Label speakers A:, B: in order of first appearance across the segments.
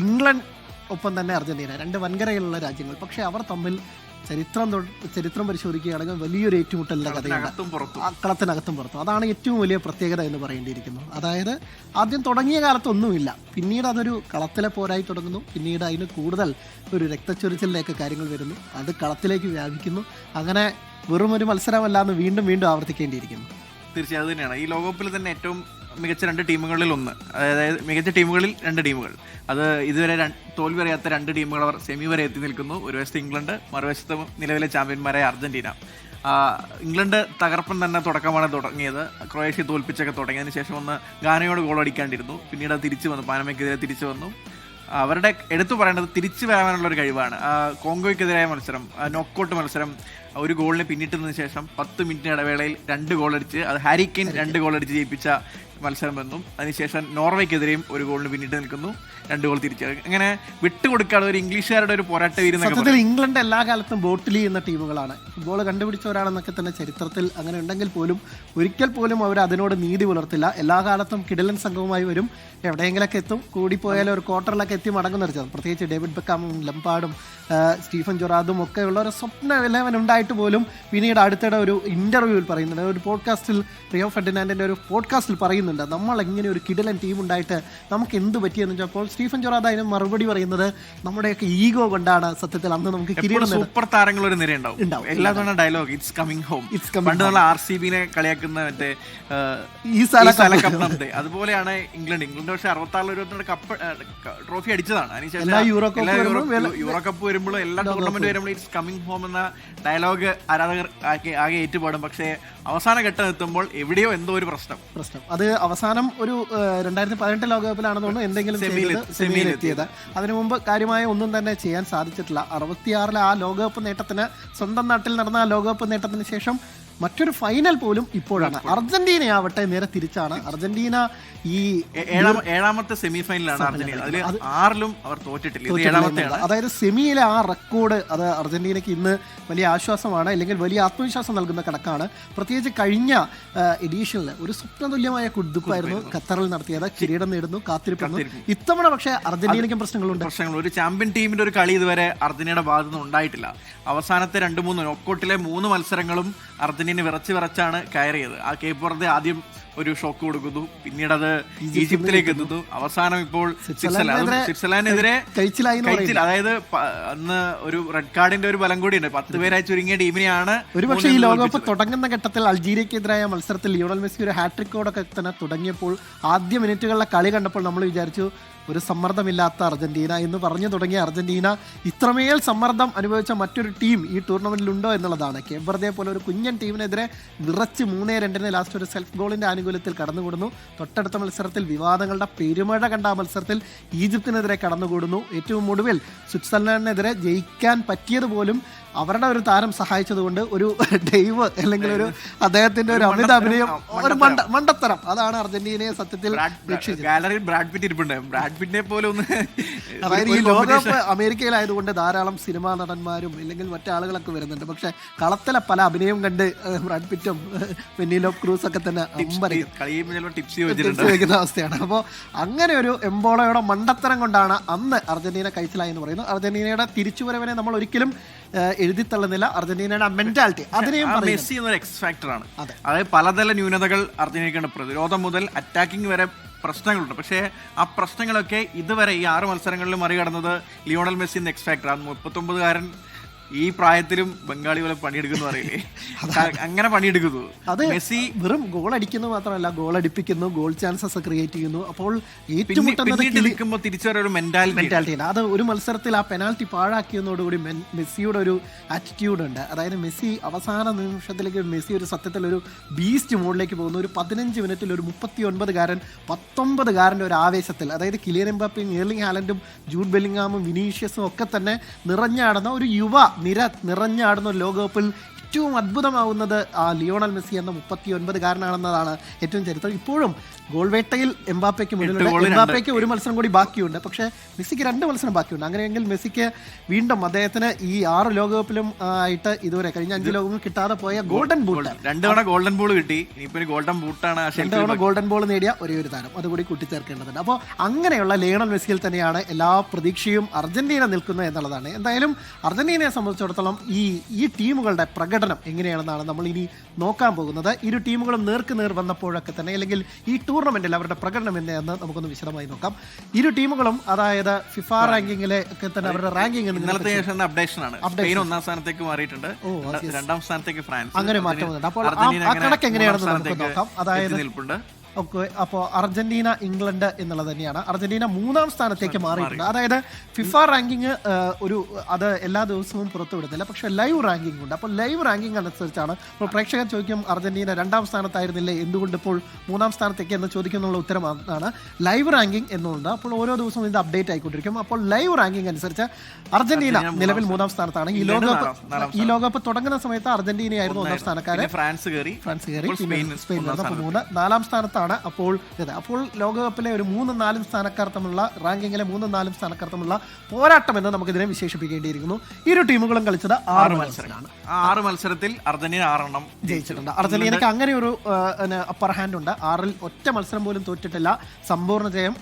A: England ഒപ്പം തന്നെ Argentina, രണ്ട് വൻകരയിലുള്ള രാജ്യങ്ങൾ. പക്ഷേ അവർ തമ്മിൽ ചരിത്രം പരിശോധിക്കുകയാണെങ്കിൽ വലിയൊരു ഏറ്റുമുട്ടലിൻ്റെ കഥയാണ് കളത്തിനകത്തും പുറത്തും. അതാണ് ഏറ്റവും വലിയ പ്രത്യേകത എന്ന് പറയേണ്ടിയിരിക്കുന്നു. അതായത് ആദ്യം തുടങ്ങിയ കാലത്തൊന്നുമില്ല, പിന്നീട് അതൊരു കളത്തിലെ പോരായി തുടങ്ങുന്നു, പിന്നീട് അതിന് കൂടുതൽ ഒരു രക്തച്ചൊരിച്ചിലേക്ക് കാര്യങ്ങൾ വരുന്നു, അത് കളത്തിലേക്ക് വ്യാപിക്കുന്നു. അങ്ങനെ വെറും ഒരു മത്സരമല്ലാന്ന് വീണ്ടും വീണ്ടും ആവർത്തിക്കേണ്ടിയിരിക്കുന്നു.
B: തീർച്ചയായും അത് തന്നെയാണ് ഈ ലോകകപ്പിൽ തന്നെ ഏറ്റവും മികച്ച രണ്ട് ടീമുകളിൽ ഒന്ന്. അതായത് മികച്ച ടീമുകളിൽ രണ്ട് ടീമുകൾ. അത് ഇതുവരെ തോൽവി അറിയാത്ത രണ്ട് ടീമുകൾ അവർ സെമി വരെ എത്തി നിൽക്കുന്നു. ഒരു വശത്ത് ഇംഗ്ലണ്ട്, മറുവശത്ത് നിലവിലെ ചാമ്പ്യന്മാരായ അർജന്റീന. ഇംഗ്ലണ്ട് തകർപ്പൻ തന്നെ തുടക്കമാണ് തുടങ്ങിയത്. ക്രൊയേഷ്യ തോൽപ്പിച്ചൊക്കെ തുടങ്ങിയതിന് ശേഷം ഒന്ന് ഗാനയോട് ഗോൾ അടിക്കാണ്ടിരുന്നു. പിന്നീട് അത് തിരിച്ചു വന്നു, പാനമയ്ക്കെതിരെ തിരിച്ചു വന്നു. അവരുടെ എടുത്തു പറയേണ്ടത് തിരിച്ചു വരാനുള്ള ഒരു കഴിവാണ്. കോങ്കോയ്ക്കെതിരായ മത്സരം, നോക്കൌട്ട് മത്സരം, ഒരു ഗോളിനെ പിന്നിട്ടതിന് ശേഷം 10 മിനിറ്റ് ഇടവേളയിൽ 2 ഗോൾ അടിച്ച്, അത് ഹാരി കെയ്ൻ 2 ഗോൾ അടിച്ച് ജയിപ്പിച്ച മത്സരമെന്നും, അതിനുശേഷം നോർവേക്കെതിരെയും ഒരു ഗോളിന് പിന്നിട്ട് നിൽക്കുന്നു, 2 ഗോൾ തിരിച്ചു. അങ്ങനെ വിട്ടുകൊടുക്കാതെ ഒരു ഇംഗ്ലീഷുകാരുടെ ഒരു പോരാട്ട വീരുന്നൊക്കെ.
A: ഇംഗ്ലണ്ട് എല്ലാ കാലത്തും ബോട്ടിൽ ചെയ്യുന്ന ടീമുകളാണ്. ഫുട്ബോൾ കണ്ടുപിടിച്ചവരാണെന്നൊക്കെ തന്നെ ചരിത്രത്തിൽ അങ്ങനെ ഉണ്ടെങ്കിൽ പോലും ഒരിക്കൽ പോലും അവർ അതിനോട് നീതി പുലർത്തില്ല. എല്ലാ കാലത്തും കിടിലൻ സംഘവുമായി വരും, എവിടെയെങ്കിലൊക്കെ എത്തും, കൂടിപ്പോയാലും ഒരു ക്വാർട്ടറിലൊക്കെ എത്തി മടങ്ങുന്ന വെച്ചാൽ. പ്രത്യേകിച്ച് ഡേവിഡ് ബെക്കാമും ലംപാർഡും സ്റ്റീഫൻ ജൊറാദും ഒക്കെ ഉള്ള ഒരു സ്വപ്ന 11 ഉണ്ടായിട്ട് പോലും പിന്നീട് അടുത്തിടെ ഒരു ഇന്റർവ്യൂവിൽ പറയുന്നുണ്ട്, ഒരു പോഡ്കാസ്റ്റിൽ, റിയോ ഫെർഡിനാൻഡിന്റെ ഒരു പോഡ്കാസ്റ്റിൽ പറയുന്നുണ്ട്, നമ്മൾ എങ്ങനെ ഒരു കിടിലൻ ടീം ഉണ്ടായിട്ട് നമുക്ക് എന്ത് പറ്റിയെന്ന് വെച്ചപ്പോൾ സ്റ്റീഫൻ ജൊറാദ് അതിന് മറുപടി പറയുന്നത് നമ്മുടെയൊക്കെ ഈഗോ കൊണ്ടാണ് സത്യത്തിൽ അന്ന് നമുക്ക് കിരീടം.
B: സൂപ്പർ താരങ്ങൾ ഒരു നിര ഉണ്ടാവും. എല്ലാ തവണ ഡയലോഗ് ഇറ്റ്സ് കമ്മിങ് ഹോം. പണ്ടുള്ള RCBനെ കളിയാക്കുന്ന മറ്റേ ഈ സ്ഥലം അതുപോലെയാണ് ഇംഗ്ലണ്ട് പക്ഷെ 66-22 കപ്പ് ട്രോഫി അടിച്ചതാണ്. അതിനുശേഷം യൂറോ കപ്പ് വരുമ്പോഴും എല്ലാ ടൂർണമെന്റ് വരുമ്പോഴും ഇറ്റ്സ് കമ്മിങ് ഹോം എന്ന ഡയലോഗ് ആരാധകർ ആകെ ഏറ്റുപാടും. പക്ഷേ അവസാന ഘട്ടം എത്തുമ്പോൾ എവിടെയോ എന്തോ ഒരു പ്രശ്നം.
A: അത് അവസാനം ഒരു 2018 ലോകകപ്പിലാണെന്ന് തോന്നുന്നു എന്തെങ്കിലും സെമിയിൽ എത്തിയത്. അതിനു മുമ്പ് കാര്യമായ ഒന്നും തന്നെ ചെയ്യാൻ സാധിച്ചിട്ടില്ല. 66-ലെ ആ ലോകകപ്പ് നേട്ടത്തിന്, സ്വന്തം നാട്ടിൽ നടന്ന ആ ലോകകപ്പ് നേട്ടത്തിന് ശേഷം മറ്റൊരു ഫൈനൽ പോലും ഇപ്പോഴാണ്. അർജന്റീനയാവട്ടെ നേരെ തിരിച്ചാണ്. അർജന്റീന ഈ
B: ഏഴാമത്തെ സെമി ഫൈനലാണ് അർജന്റീന. അതിൽ 6ലും അവർ തോറ്റിട്ടില്ല.
A: അതായത് സെമിയിലെ ആ റെക്കോർഡ് അത് അർജന്റീനയ്ക്ക് ഇന്ന് വലിയ ആശ്വാസമാണ്, അല്ലെങ്കിൽ വലിയ ആത്മവിശ്വാസം നൽകുന്ന കണക്കാണ്. പ്രത്യേകിച്ച് കഴിഞ്ഞ എഡീഷനിൽ ഒരു സ്വപ്നതുല്യമായ കുതിപ്പായിരുന്നു ഖത്തറിൽ നടത്തിയത്. കിരീടം നേടുന്നു, കാത്തിരിക്കുന്നു. ഇത്തവണ പക്ഷേ അർജന്റീനയ്ക്കും പ്രശ്നങ്ങളുണ്ട്.
B: ഒരു ചാമ്പ്യൻ ടീമിന്റെ ഒരു കളി ഇതുവരെ അർജന്റീനയുടെ ഭാഗത്തുനിന്ന് ഉണ്ടായിട്ടില്ല. അവസാനത്തെ 2-3 നോക്കൌട്ടിലെ 3 മത്സരങ്ങളും അർജന്റീന വിറച്ചാണ് കയറിയത്. ആ കേപ്പ് വെർദെ ആദ്യം ഒരു ഷോക്ക് കൊടുക്കുന്നു, പിന്നീട് അത് ഈജിപ്തിലേക്ക് എത്തുന്നു, അവസാനം ഇപ്പോൾ സ്വിറ്റ്സർലാൻഡിനെതിരെ കഴിച്ചില്ല. അതായത് അന്ന് ഒരു റെഡ് കാർഡിന്റെ ഒരു ബലം കൂടിയുണ്ട്. 10 പേരായി ചുരുങ്ങിയ ടീമിനെയാണ്.
A: ഒരുപക്ഷെ ഈ ലോകകപ്പ് തുടങ്ങുന്ന ഘട്ടത്തിൽ അൾജീരിയക്കെതിരായ മത്സരത്തിൽ ലിയോണൽ മെസ്സി ഒരു ഹാട്രിക്കോടൊക്കെ തന്നെ തുടങ്ങിയപ്പോൾ ആദ്യ മിനിറ്റുകളിലെ കളി കണ്ടപ്പോൾ നമ്മൾ വിചാരിച്ചു ഒരു സമ്മർദ്ദമില്ലാത്ത അർജന്റീന എന്ന് പറഞ്ഞു തുടങ്ങിയ അർജന്റീന ഇത്രമേൽ സമ്മർദ്ദം അനുഭവിച്ച മറ്റൊരു ടീം ഈ ടൂർണമെന്റിലുണ്ടോ എന്നുള്ളതാണ്. കേപ്പ് വെർദെ പോലെ ഒരു കുഞ്ഞൻ ടീമിനെതിരെ വിറച്ച് 3-2 ലാസ്റ്റ് ഒരു സെൽഫ് ഗോളിന്റെ ആനുകൂല്യത്തിൽ കടന്നുകൂടുന്നു. തൊട്ടടുത്ത മത്സരത്തിൽ വിവാദങ്ങളുടെ പെരുമഴ കണ്ട ആ മത്സരത്തിൽ ഈജിപ്തിനെതിരെ കടന്നുകൂടുന്നു. ഏറ്റവും ഒടുവിൽ സ്വിറ്റ്സർലാൻഡിനെതിരെ ജയിക്കാൻ പറ്റിയതുപോലും അവരുടെ ഒരു താരം സഹായിച്ചതുകൊണ്ട് ഒരു ഡൈവ് അല്ലെങ്കിൽ ഒരു അദ്ദേഹത്തിന്റെ ഒരു അമിത അഭിനയം, ഒരു മണ്ടത്തരം, അതാണ് അർജന്റീനയെ സത്യത്തിൽ അതായത് ഈ ലോകകപ്പ് അമേരിക്കയിലായതുകൊണ്ട് ധാരാളം സിനിമാ നടന്മാരും അല്ലെങ്കിൽ മറ്റാളുകളൊക്കെ വരുന്നുണ്ട്. പക്ഷെ കളത്തിലെ പല അഭിനയം കണ്ട് ബ്രാഡ് പിറ്റും പെനിലോപ്പ് ക്രൂസ് ഒക്കെ തന്നെ വയ്ക്കുന്ന അവസ്ഥയാണ്. അപ്പോൾ അങ്ങനെ ഒരു എംബോളയുടെ മണ്ടത്തരം കൊണ്ടാണ് അന്ന് അർജന്റീന കഴിച്ചിലായി എന്ന് പറയുന്നത്. അർജന്റീനയുടെ തിരിച്ചുവരവിനെ നമ്മൾ ഒരിക്കലും എഴുതിത്തള്ളുന്നില്ല. അർജന്റീനയുടെ മെന്റാലിറ്റി അതിനെയും
B: മെസ്സി എന്നൊരു എക്സ് ഫാക്ടറാണ്. അതായത് പലതര ന്യൂനതകൾ അർജന്റീനയ്ക്കുണ്ട്. പ്രതിരോധം മുതൽ അറ്റാക്കിംഗ് വരെ പ്രശ്നങ്ങളുണ്ട്. പക്ഷേ ആ പ്രശ്നങ്ങളൊക്കെ ഇതുവരെ ഈ 6 മത്സരങ്ങളിലും മറികടന്നത് ലിയോണൽ മെസ്സി എന്ന എക്സ് ഫാക്ടറാണ്. 39-കാരൻ ഈ പ്രായത്തിലും ബംഗാളി പോലെ പണിയെടുക്കുന്നു പറയില്ലേ, അങ്ങനെ പണിയെടുക്കുന്നു.
A: അത് മെസ്സി വെറും ഗോൾ അടിക്കുന്നു മാത്രമല്ല, ഗോൾ അടിപ്പിക്കുന്നു, ഗോൾ ചാൻസസ് ക്രിയേറ്റ് ചെയ്യുന്നു. അപ്പോൾ
B: തിരിച്ചൊരു മെന്റാലിറ്റി.
A: അത് ഒരു മത്സരത്തിൽ ആ പെനാൽറ്റി പാഴാക്കിയതോടുകൂടി മെസ്സിയുടെ ഒരു ആറ്റിറ്റ്യൂഡ് ഉണ്ട്. അതായത് മെസ്സി അവസാന നിമിഷത്തിലേക്ക് മെസ്സി ഒരു സത്യത്തിൽ ഒരു ബീസ്റ്റ് മോഡിലേക്ക് പോകുന്നു. ഒരു 15 മിനിറ്റിൽ ഒരു 39-കാരൻ 19-കാരൻ്റെ ഒരു ആവേശത്തിൽ, അതായത് കിലിയൻ എംബാപ്പയും എർലിംഗ് ഹാലൻഡും ജൂഡ് ബെല്ലിംഗാമും വിനീഷ്യസും ഒക്കെ തന്നെ നിറഞ്ഞാടുന്ന ഒരു യുവ നിര നിറഞ്ഞാടുന്ന ലോകകപ്പിൽ ഏറ്റവും അത്ഭുതമാവുന്നത് ആ ലിയോണൽ മെസ്സി എന്ന 39-കാരനാണെന്നതാണ് ഏറ്റവും ചരിത്രം. ഇപ്പോഴും ഗോൾ വേട്ടയിൽ എംബാപ്പയ്ക്ക് മുന്നിലുണ്ട്. എംബാപ്പയ്ക്ക് ഒരു മത്സരം കൂടി ബാക്കിയുണ്ട്, പക്ഷേ മെസ്സിക്ക് 2 മത്സരം ബാക്കിയുണ്ട്. അങ്ങനെയെങ്കിൽ മെസ്സിക്ക് വീണ്ടും അദ്ദേഹത്തിന് ഈ 6 ലോകകപ്പിലും ആയിട്ട് ഇതുവരെ കഴിഞ്ഞ 5 ലോകകപ്പിൽ കിട്ടാതെ പോയ ഗോൾഡൻ ബൂട്ട്,
B: 2 തവണ ഗോൾഡൻ ബോൾ കിട്ടി. ഇനിയിപ്പോ ഗോൾഡൻ ബൂട്ടാണ്
A: 2 തവണ ഗോൾഡൻ ബോൾ നേടിയ ഒരേ ഒരു താരം, അതുകൂടി കൂട്ടിച്ചേർക്കേണ്ടതുണ്ട്. അപ്പോൾ അങ്ങനെയുള്ള ലിയോണൽ മെസ്സിയിൽ തന്നെയാണ് എല്ലാ പ്രതീക്ഷയും അർജന്റീന നിൽക്കുന്നത് എന്നുള്ളതാണ്. എന്തായാലും അർജന്റീനയെ സംബന്ധിച്ചിടത്തോളം ഈ ടീമുകളുടെ പ്രകടനം എങ്ങനെയാണെന്നാണ് നമ്മൾ ഇനി നോക്കാൻ പോകുന്നത്. ഇരു ടീമുകളും നേർക്കുനേർ വന്നപ്പോഴൊക്കെ തന്നെ, അല്ലെങ്കിൽ ഈ ടൂർണമെന്റിൽ അവരുടെ പ്രകടനം എന്നെയെന്ന് നമുക്കൊന്ന് വിശദമായി നോക്കാം. ഇരു ടീമുകളും അതായത് ഫിഫ റാങ്കിങ്ങിലെ ഒക്കെ തന്നെ അവരുടെ റാങ്കിങ്
B: അപ്ഡേഷൻ ആണ്. സ്പെയിൻ 1ാം സ്ഥാനത്തേക്ക് മാറിയിട്ടുണ്ട്, 2ാം സ്ഥാനത്തേക്ക് ഫ്രാൻസ്,
A: അങ്ങനെ മാറ്റം വന്നിട്ടുണ്ട്. അപ്പോൾ ആ കണക്ക് എങ്ങനെയാണെന്ന് നമുക്ക് നോക്കാം. അതായത് ഓക്കെ, അപ്പോൾ അർജന്റീന ഇംഗ്ലണ്ട് എന്നുള്ളത് തന്നെയാണ്. അർജന്റീന 3ാം സ്ഥാനത്തേക്ക് മാറിയിട്ടുണ്ട്. അതായത് ഫിഫ റാങ്കിങ് അത് എല്ലാ ദിവസവും പുറത്തുവിടുന്നില്ല, പക്ഷേ ലൈവ് റാങ്കിങ് ഉണ്ട്. അപ്പോൾ ലൈവ് റാങ്കിങ് അനുസരിച്ചാണ്. അപ്പോൾ പ്രേക്ഷകർ ചോദിക്കും അർജന്റീന 2ാം സ്ഥാനത്തായിരുന്നില്ലേ, എന്തുകൊണ്ട് ഇപ്പോൾ 3ാം സ്ഥാനത്തേക്ക് എന്ന് ചോദിക്കുന്നുള്ള ഉത്തരമാണ് ലൈവ് റാങ്കിങ് എന്നുണ്ട്. അപ്പോൾ ഓരോ ദിവസവും ഇത് അപ്ഡേറ്റ് ആയിക്കൊണ്ടിരിക്കും. അപ്പോൾ ലൈവ് റാങ്കിങ് അനുസരിച്ച് അർജന്റീന നിലവിൽ 3ാം സ്ഥാനത്താണ്. ഈ ലോകകപ്പ് തുടങ്ങുന്ന സമയത്ത് അർജന്റീനയായിരുന്നു 1ാം സ്ഥാനക്കാരൻ. ഫ്രാൻസ് കയറി, സ്പെയിൻ 4ാം സ്ഥാനത്താണ്. അപ്പോൾ ലോകകപ്പിലെ ഒരു 3-4 സ്ഥാനക്കാർ തമ്മിലുള്ള റാങ്കിങ്ങിലെ 3-4 സ്ഥാനക്കാർ തമ്മിലുള്ള പോരാട്ടം എന്ന് നമുക്കിതിനെ വിശേഷിപ്പിക്കേണ്ടിയിരിക്കുന്നു. ഇരു ടീമുകളും കളിച്ചത് 6 മത്സരമാണ്.
B: 6 മത്സരത്തിൽ അർജന്റീന 6 എണ്ണം
A: ജയിച്ചിട്ടുണ്ട്. അർജന്റീനയ്ക്ക് അങ്ങനെ ഒരു അപ്പർ ഹാൻഡ് ഉണ്ട്. 6-ൽ ഒറ്റ മത്സരം പോലും തോറ്റിട്ടില്ല. സമ്പൂർണ്ണ ജയം,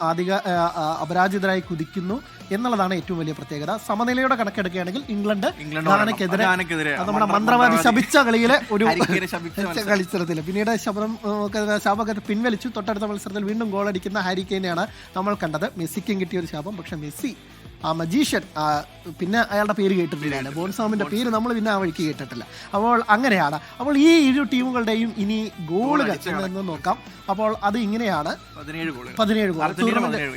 A: അപരാജിതരായി കുതിക്കുന്നു എന്നുള്ളതാണ് ഏറ്റവും വലിയ പ്രത്യേകത. സമനിലയുടെ കണക്കെടുക്കുകയാണെങ്കിൽ ഇംഗ്ലണ്ട് ഗാനക്കെതിരെ നമ്മുടെ മന്ത്രവാദി ശപിച്ച കളിയിലെ ഒരു കളിച്ചത്തിൽ പിന്നീട് ശാപകത്ത് പിൻവലിച്ചു. തൊട്ടടുത്ത മത്സരത്തിൽ വീണ്ടും ഗോൾ അടിക്കുന്ന ഹാരി കെയ്നെയാണ് നമ്മൾ കണ്ടത്. മെസ്സിക്കും കിട്ടിയ ഒരു ശാപം. പക്ഷെ മെസ്സി ആ മജീഷ്യൻ പിന്നെ അയാളുടെ പേര് കേട്ടിട്ടില്ല, ബോൺസാമിന്റെ പേര് നമ്മൾ പിന്നെ ആ വഴിക്ക് കേട്ടിട്ടില്ല. അപ്പോൾ അങ്ങനെയാണ്. അപ്പോൾ ഈ ഇരു ടീമുകളുടെയും ഇനി ഗോളുകൾ എന്ന് നോക്കാം. അപ്പോൾ അത് ഇങ്ങനെയാണ്: 17 ഗോൾ.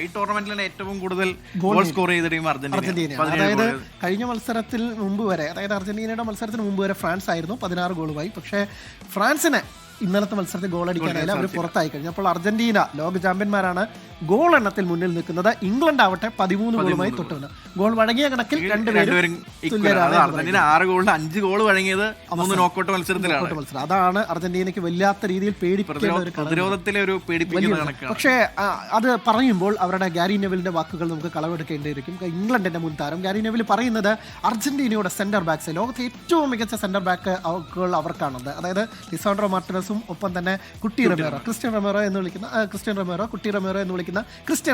B: ഈ ടൂർണമെന്റിൽ ഏറ്റവും കൂടുതൽ ഗോൾ സ്കോർ ചെയ്ത ടീം അർജന്റീനയാണ്.
A: അതായത് കഴിഞ്ഞ മത്സരത്തിൽ മുമ്പ് വരെ, അതായത് അർജന്റീനയുടെ മത്സരത്തിന് മുമ്പ് വരെ ഫ്രാൻസ് ആയിരുന്നു 16 ഗോളുമായി. പക്ഷേ ഫ്രാൻസിന് ഇന്നലത്തെ മത്സരത്തിൽ ഗോൾ അടിക്കാനായില്ല, അവർ പുറത്തായി കഴിഞ്ഞു. അപ്പോൾ അർജന്റീന ലോക ചാമ്പ്യന്മാരാണ്, ഗോൾ എണ്ണത്തിൽ മുന്നിൽ നിൽക്കുന്നത്. ഇംഗ്ലണ്ട് ആവട്ടെ 13 ഗോളുമായി തൊട്ടുവന്നു. ഗോൾ വഴങ്ങിയ കണക്കിൽ രണ്ടുപേരും തുല്യരാണ്.
B: അർജന്റീന 6 ഗോളിൽ 5 ഗോൾ വഴങ്ങിയത് 3 നോക്കൌട്ട് മത്സരത്തിലാണ്.
A: അതാണ് അർജന്റീനയ്ക്ക് വല്ലാത്ത രീതിയിൽ പേടിപ്പിക്കുന്ന ഒരു
B: പ്രതിരോധത്തിലെ ഒരു പേടിപ്പിക്കുന്ന കണക്കാണ്.
A: പക്ഷേ അത് പറയുമ്പോൾ അവരുടെ ഗാരി നെവിലിന്റെ വാക്കുകൾ നമുക്ക് കളവെടുക്കേണ്ടിയിരിക്കും. ഇംഗ്ലണ്ടിന്റെ മുൻ താരം ഗാരി നെവിൽ പറയുന്നത് അർജന്റീനയുടെ സെന്റർ ബാക്സ്, ലോകത്തെ ഏറ്റവും മികച്ച സെന്റർ ബാക്ക് അവർക്കാണുള്ളത്. അതായത് ലിസാൻഡ്രോ മാർട്ടിനസും ഒപ്പം തന്നെ ക്രിസ്ത്യൻ റൊമേറോ എന്ന് വിളിക്കുന്ന ക്രിസ്ത്യൻ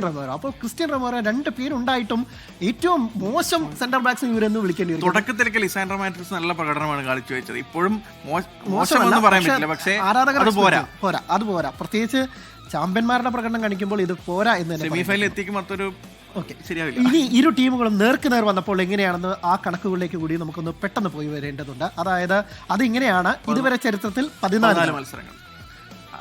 A: റൊമേറോ. അപ്പോൾ ക്രിസ്ത്യൻ റൊമേറോ 2 പേരുണ്ടായിട്ടും ഏറ്റവും മോശം സെന്റർ ബാക്സ് ഇവരെന്ന് വിളിക്കേണ്ടി വരും.
B: തുടക്കത്തിലേക്ക് ലിസാൻഡ്രോ മാർട്ടിനസ് നല്ല പ്രകടനമാണ് കാഴ്ചവെച്ചത്. ഇപ്പോഴും മോശമെന്ന് പറയാൻ പറ്റില്ല, പക്ഷേ
A: അത് പോരാ. പ്രത്യേകിച്ച് ചാമ്പ്യന്മാരുടെ പ്രകടനം കാണിക്കുമ്പോൾ ഇത് പോരാ എന്ന് തന്നെ.
B: സെമിഫൈനൽ എത്തിക്കും മറ്റൊരു
A: ഇനി ഇരു ടീമുകളും നേർക്കുനേർ വന്നപ്പോൾ എങ്ങനെയാണെന്ന് ആ കണക്കുകളിലേക്ക് കൂടി നമുക്കൊന്ന് പെട്ടെന്ന് പോയി വരേണ്ടതുണ്ട്. അതായത് അതിങ്ങനെയാണ്: ഇതുവരെ ചരിത്രത്തിൽ 14 മത്സരങ്ങൾ,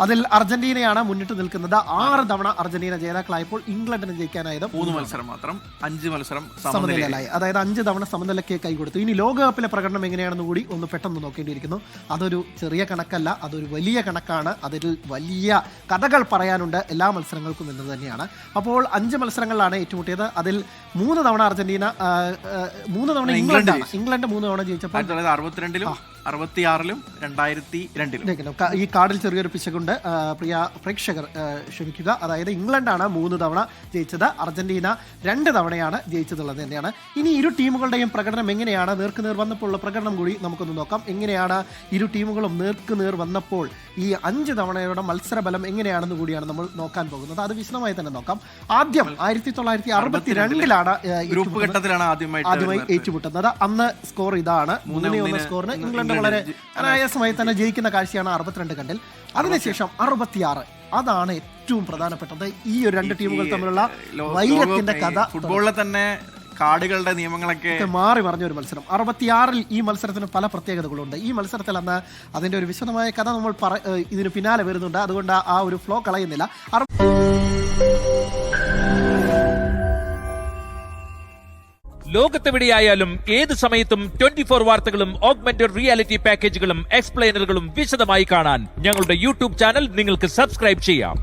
A: അതിൽ അർജന്റീനയാണ് മുന്നിട്ട് നിൽക്കുന്നത്. 6 തവണ അർജന്റീന ജേതാക്കളായപ്പോൾ ഇംഗ്ലണ്ടിന് ജയിക്കാനായത്
B: 3 മത്സരം മാത്രം. 5 മത്സരം
A: സമനിലയിലായി. അതായത് 5 തവണ സമനിലയ്ക്ക് കൈകൊടുത്തു. ഇനി ലോകകപ്പിലെ പ്രകടനം എങ്ങനെയാണെന്ന് കൂടി ഒന്ന് പെട്ടെന്ന് നോക്കേണ്ടിയിരിക്കുന്നു. അതൊരു ചെറിയ കണക്കല്ല, അതൊരു വലിയ കണക്കാണ്. അതിൽ വലിയ കഥകൾ പറയാനുണ്ട് എല്ലാ മത്സരങ്ങൾക്കും എന്ന് തന്നെയാണ്. അപ്പോൾ 5 മത്സരങ്ങളിലാണ് ഏറ്റുമുട്ടിയത്. അതിൽ 3 തവണ അർജന്റീന, 3 തവണ ഇംഗ്ലണ്ട് 3 തവണ ജയിച്ചപ്പോൾ
B: 1962-ലും 66-ലും 2002-ലും.
A: ഈ കാർഡിൽ ചെറിയൊരു പിശകുണ്ട്, പ്രിയ പ്രേക്ഷകർ ക്ഷമിക്കുക. അതായത് ഇംഗ്ലണ്ടാണ് 3 തവണ ജയിച്ചത്, അർജന്റീന 2 തവണയാണ് ജയിച്ചതുള്ളത് തന്നെയാണ്. ഇനി ഇരു ടീമുകളുടെയും പ്രകടനം എങ്ങനെയാണ് നേർക്കുനേർ വന്നപ്പോഴുള്ള പ്രകടനം കൂടി നമുക്കൊന്ന് നോക്കാം. എങ്ങനെയാണ് ഇരു ടീമുകളും നേർക്കുനേർ വന്നപ്പോൾ ഈ 5 തവണയുടെ മത്സരബലം എങ്ങനെയാണെന്ന് കൂടിയാണ് നമ്മൾ നോക്കാൻ പോകുന്നത്. അത് വിശദമായി തന്നെ നോക്കാം. ആദ്യം 1962-ലാണ്
B: ഗ്രൂപ്പ് ഘട്ടത്തിലാണ് ആദ്യമായി
A: ഏറ്റുമുട്ടുന്നത്. അന്ന് സ്കോർ ഇതാണ്: 3-1 സ്കോറിന് ഇംഗ്ലണ്ട് വളരെ അനായാസമായി തന്നെ ജയിക്കുന്ന കാഴ്ചയാണ് 62 കണ്ടിൽ. അതിനുശേഷം 66, അതാണ് ഏറ്റവും പ്രധാനപ്പെട്ടത്. ഈ ഒരു 2 ടീമുകൾ തമ്മിലുള്ള വൈരത്തിന്റെ കഥ,
B: ഫുട്ബോളിലെ തന്നെ കാർഡുകളുടെ നിയമങ്ങളൊക്കെ
A: മാറി മറിഞ്ഞ ഒരു മത്സരം. 66-ൽ ഈ മത്സരത്തിന് പല പ്രത്യേകതകളുണ്ട്. ഈ മത്സരത്തിൽ അന്ന് അതിന്റെ ഒരു വിശദമായ കഥ നമ്മൾ ഇതിന് പിന്നാലെ വരുന്നുണ്ട്. അതുകൊണ്ട് ആ ഒരു ഫ്ലോ കളയുന്നില്ല.
C: ലോകത്തെവിടെയായാലും ഏത് സമയത്തും 24 വാർത്തകളും ഓഗ്മെന്റഡ് റിയാലിറ്റി പാക്കേജുകളും എക്സ്പ്ലെയിനറുകളും വിശദമായി കാണാൻ ഞങ്ങളുടെ യൂട്യൂബ് ചാനൽ നിങ്ങൾക്ക് സബ്സ്ക്രൈബ് ചെയ്യാം.